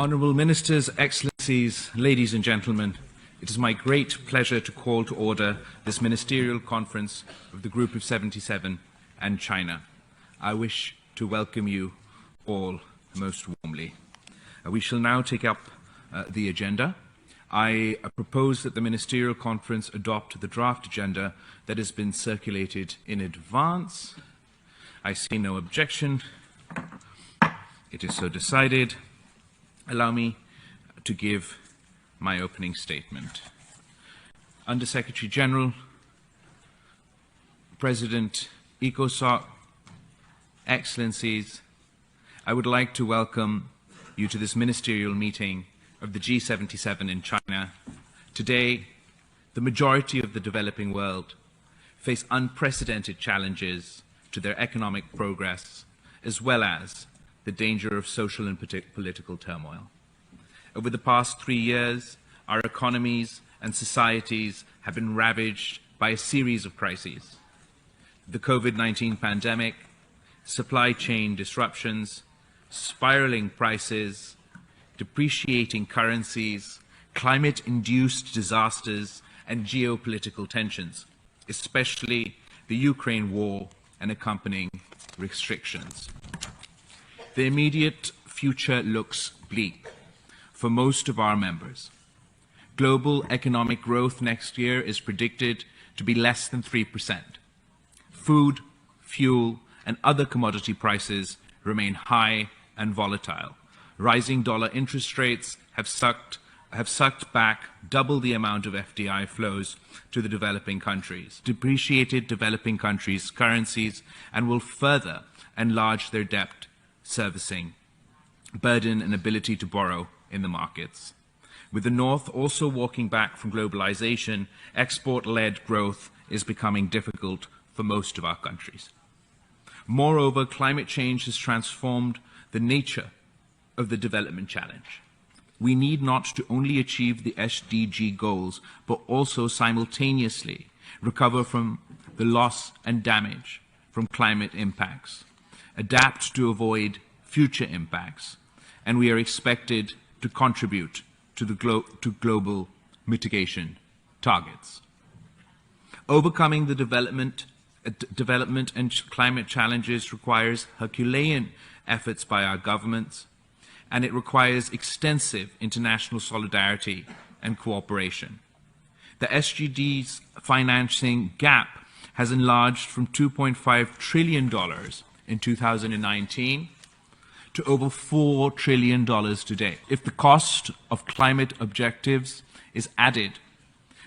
Honourable Ministers, Excellencies, ladies and gentlemen, it is my great pleasure to call to order this ministerial conference of the Group of 77 and China. I wish to welcome you all most warmly. We shall now take up the agenda. I propose that the ministerial conference adopt the draft agenda that has been circulated in advance. I see no objection. It is so decided. Allow me to give my opening statement. Under Secretary General, President ECOSOC, Excellencies, I would like to welcome you to this ministerial meeting of the G77 in China. Today, the majority of the developing world face unprecedented challenges to their economic progress, as well as the danger of social and political turmoil. Over the past 3 years, our economies and societies have been ravaged by a series of crises. The COVID-19 pandemic, supply chain disruptions, spiraling prices, depreciating currencies, climate-induced disasters, and geopolitical tensions, especially the Ukraine war and accompanying restrictions. The immediate future looks bleak for most of our members. Global economic growth next year is predicted to be less than 3%. Food, fuel, and other commodity prices remain high and volatile. Rising dollar interest rates have sucked back double the amount of FDI flows to the developing countries, depreciated developing countries' currencies, and will further enlarge their debt servicing burden and ability to borrow in the markets. With the North also walking back from globalization, export-led growth is becoming difficult for most of our countries. Moreover, climate change has transformed the nature of the development challenge. We need not to only achieve the SDG goals, but also simultaneously recover from the loss and damage from climate impacts, adapt to avoid future impacts, and we are expected to contribute to the global mitigation targets. Overcoming the development and climate challenges requires Herculean efforts by our governments, and it requires extensive international solidarity and cooperation. The SDGs financing gap has enlarged from $2.5 trillion in 2019 to over $4 trillion today. If the cost of climate objectives is added,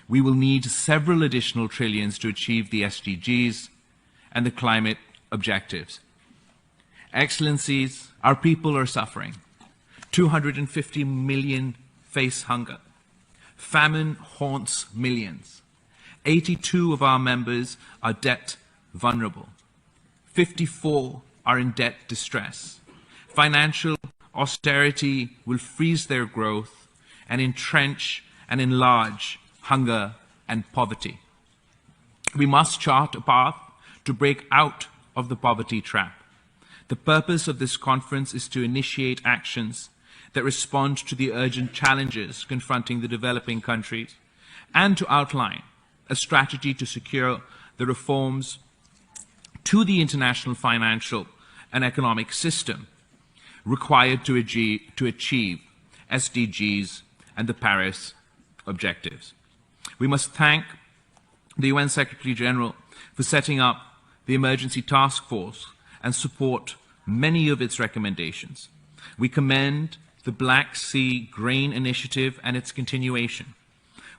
we will need several additional trillions to achieve the SDGs and the climate objectives. Excellencies, our people are suffering. 250 million face hunger. Famine haunts millions. 82 of our members are debt vulnerable. 54 are in debt distress. Financial austerity will freeze their growth and entrench and enlarge hunger and poverty. We must chart a path to break out of the poverty trap. The purpose of this conference is to initiate actions that respond to the urgent challenges confronting the developing countries and to outline a strategy to secure the reforms to the international financial and economic system required to achieve SDGs and the Paris objectives. We must thank the UN Secretary General for setting up the Emergency Task Force and support many of its recommendations. We commend the Black Sea Grain Initiative and its continuation.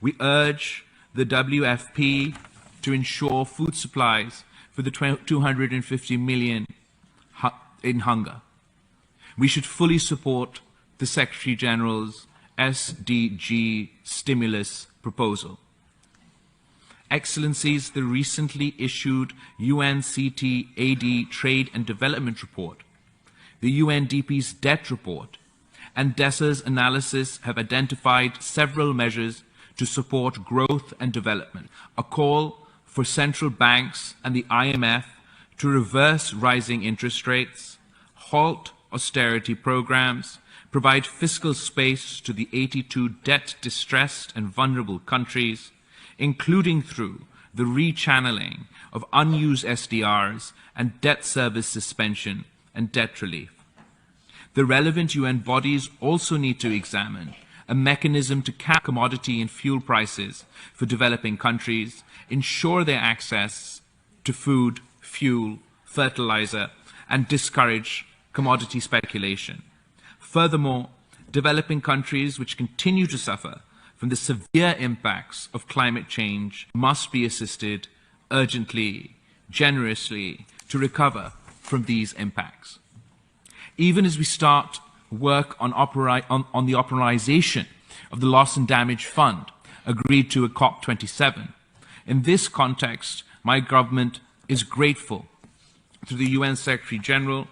We urge the WFP to ensure food supplies for the 250 million in hunger. We should fully support the Secretary General's SDG stimulus proposal. Excellencies, the recently issued UNCTAD Trade and Development Report, the UNDP's Debt Report, and DESA's analysis have identified several measures to support growth and development. A call for central banks and the IMF to reverse rising interest rates, halt austerity programs, provide fiscal space to the 82 debt-distressed and vulnerable countries, including through the rechanneling of unused SDRs and debt service suspension and debt relief. The relevant UN bodies also need to examine a mechanism to cap commodity and fuel prices for developing countries, ensure their access to food, fuel, fertilizer, and discourage commodity speculation. Furthermore, developing countries which continue to suffer from the severe impacts of climate change must be assisted urgently, generously, to recover from these impacts. Even as we start work on the operationalization of the Loss and Damage Fund agreed to at COP27, in this context, my government is grateful to the UN Secretary General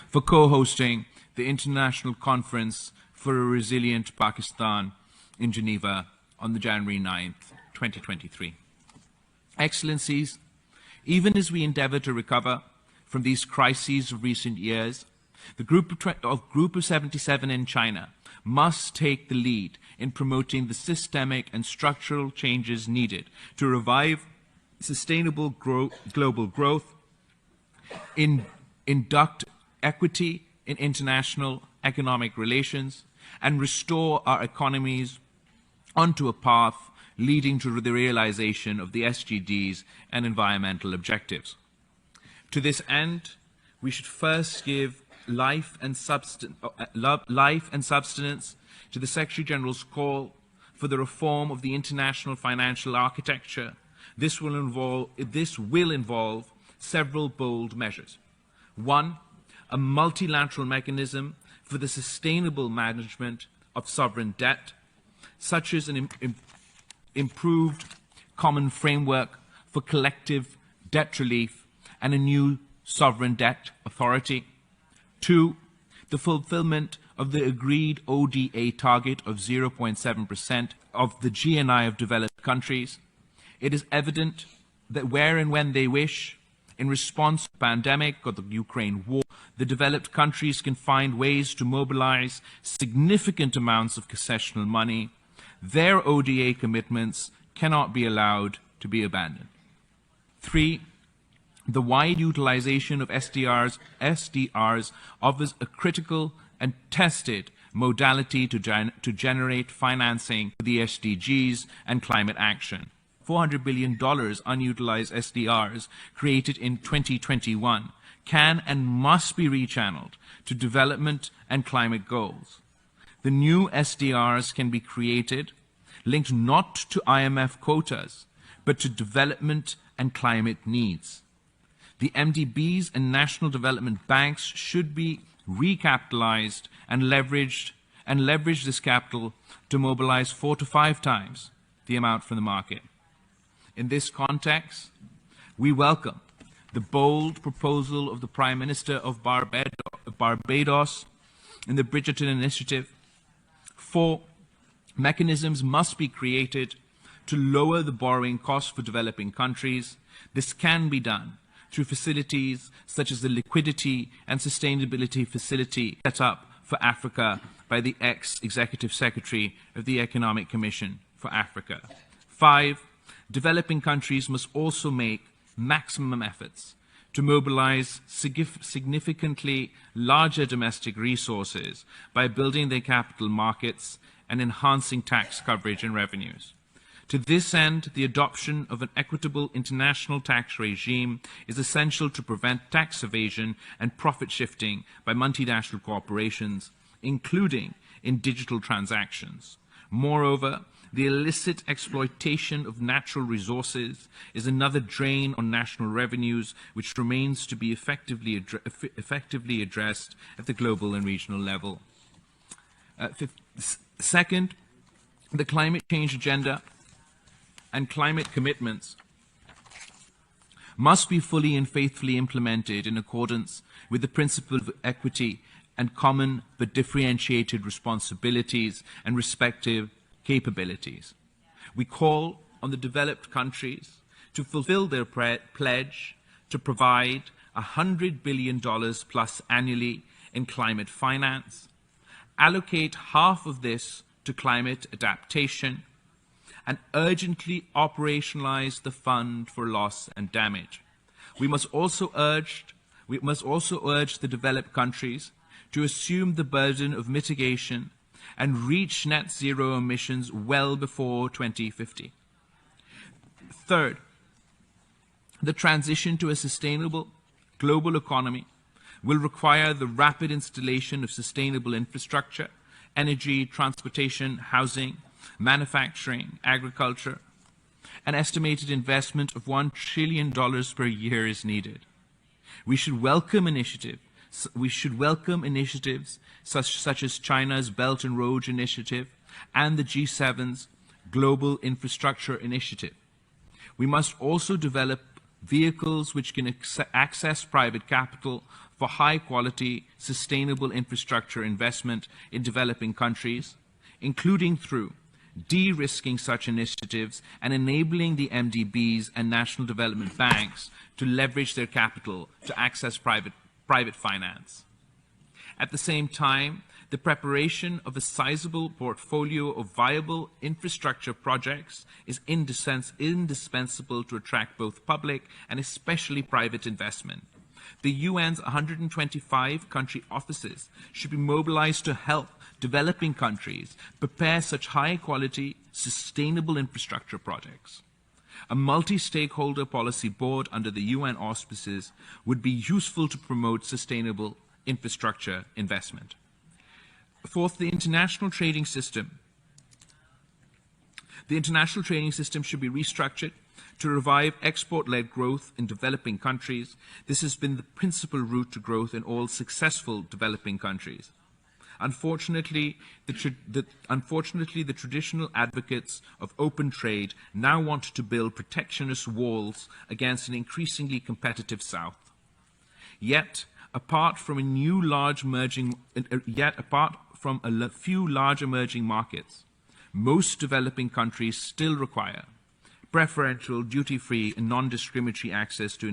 for co-hosting the International Conference for a Resilient Pakistan in Geneva on the January 9th, 2023. Excellencies, even as we endeavor to recover from these crises of recent years, the Group of 77 in China must take the lead in promoting the systemic and structural changes needed to revive sustainable global growth, induct equity in international economic relations, and restore our economies onto a path leading to the realization of the SDGs and environmental objectives. To this end, we should first give life and substance to the Secretary General's call for the reform of the international financial architecture. This will involve several bold measures. One, a multilateral mechanism for the sustainable management of sovereign debt, such as an improved common framework for collective debt relief and a new sovereign debt authority. Two, the fulfillment of the agreed ODA target of 0.7% of the GNI of developed countries. It is evident that where and when they wish, in response to the pandemic or the Ukraine war, the developed countries can find ways to mobilize significant amounts of concessional money. Their ODA commitments cannot be allowed to be abandoned. Three, the wide utilization of SDRs offers a critical and tested modality to generate financing for the SDGs and climate action. $400 billion unutilized SDRs created in 2021 can and must be rechanneled to development and climate goals. The new SDRs can be created linked not to IMF quotas, but to development and climate needs. The MDBs and national development banks should be recapitalized and leverage this capital to mobilize 4 to 5 times the amount from the market. In this context, we welcome the bold proposal of the Prime Minister of Barbados in the Bridgerton Initiative. 4, mechanisms must be created to lower the borrowing costs for developing countries. This can be done through facilities such as the Liquidity and Sustainability Facility set up for Africa by the ex-Executive Secretary of the Economic Commission for Africa. 5, developing countries must also make maximum efforts to mobilize significantly larger domestic resources by building their capital markets and enhancing tax coverage and revenues. To this end, the adoption of an equitable international tax regime is essential to prevent tax evasion and profit shifting by multinational corporations, including in digital transactions. Moreover, the illicit exploitation of natural resources is another drain on national revenues, which remains to be effectively addressed at the global and regional level. Second, the climate change agenda and climate commitments must be fully and faithfully implemented in accordance with the principle of equity and common but differentiated responsibilities and respective capabilities. We call on the developed countries to fulfill their pledge to provide $100 billion plus annually in climate finance, allocate half of this to climate adaptation, and urgently operationalize the fund for loss and damage. We must also urge the developed countries to assume the burden of mitigation and reach net zero emissions well before 2050. Third, the transition to a sustainable global economy will require the rapid installation of sustainable infrastructure, energy, transportation, housing, manufacturing, agriculture. An estimated investment of $1 trillion per year is needed. We should welcome initiatives such as China's Belt and Road Initiative and the G7's Global Infrastructure Initiative. We must also develop vehicles which can access private capital for high-quality, sustainable infrastructure investment in developing countries, including through de-risking such initiatives and enabling the MDBs and national development banks to leverage their capital to access private finance. At the same time, the preparation of a sizable portfolio of viable infrastructure projects is indispensable to attract both public and especially private investment. The UN's 125 country offices should be mobilized to help developing countries prepare such high-quality, sustainable infrastructure projects. A multi-stakeholder policy board under the UN auspices would be useful to promote sustainable infrastructure investment. Fourth, the international trading system. The international trading system should be restructured to revive export-led growth in developing countries. This has been the principal route to growth in all successful developing countries. Unfortunately, the traditional advocates of open trade now want to build protectionist walls against an increasingly competitive South. Yet, apart from a few large emerging markets, most developing countries still require preferential, duty-free, and non-discriminatory access to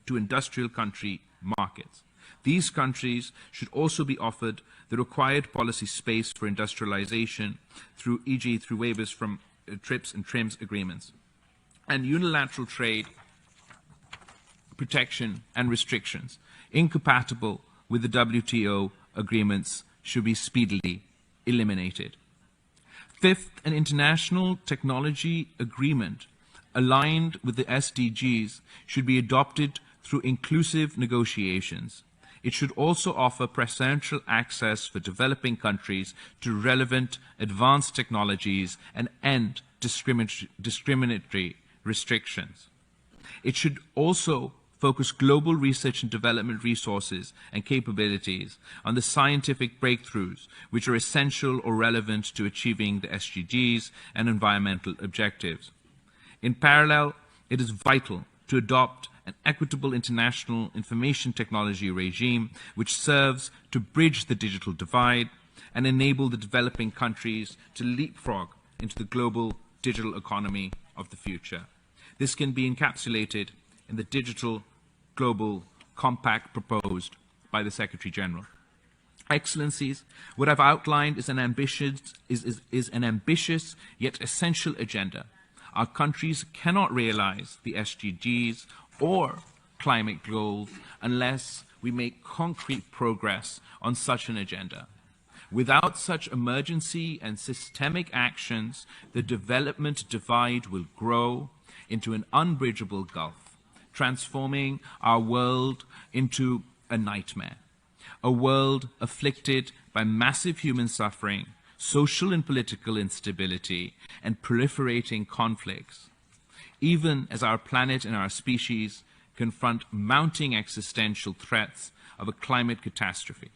industrial country markets. These countries should also be offered the required policy space for industrialization through, e.g., through waivers from TRIPS and TRIMS agreements. And unilateral trade protection and restrictions incompatible with the WTO agreements should be speedily eliminated. Fifth, an international technology agreement aligned with the SDGs should be adopted through inclusive negotiations. It should also offer preferential access for developing countries to relevant advanced technologies and end discriminatory restrictions. It should also focus global research and development resources and capabilities on the scientific breakthroughs which are essential or relevant to achieving the SDGs and environmental objectives. In parallel, it is vital to adopt an equitable international information technology regime which serves to bridge the digital divide and enable the developing countries to leapfrog into the global digital economy of the future. This can be encapsulated in the Digital Global Compact proposed by the Secretary General. Excellencies, what I've outlined is an ambitious yet essential agenda. Our countries cannot realize the SDGs or climate goals unless we make concrete progress on such an agenda. Without such emergency and systemic actions, the development divide will grow into an unbridgeable gulf, transforming our world into a nightmare, a world afflicted by massive human suffering, social and political instability, and proliferating conflicts, even as our planet and our species confront mounting existential threats of a climate catastrophe.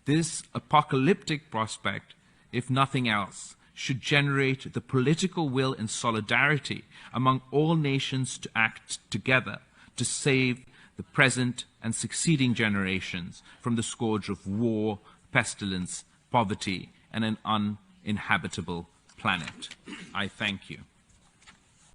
This apocalyptic prospect, if nothing else, should generate the political will and solidarity among all nations to act together to save the present and succeeding generations from the scourge of war, pestilence, poverty, and an uninhabitable planet. I thank you.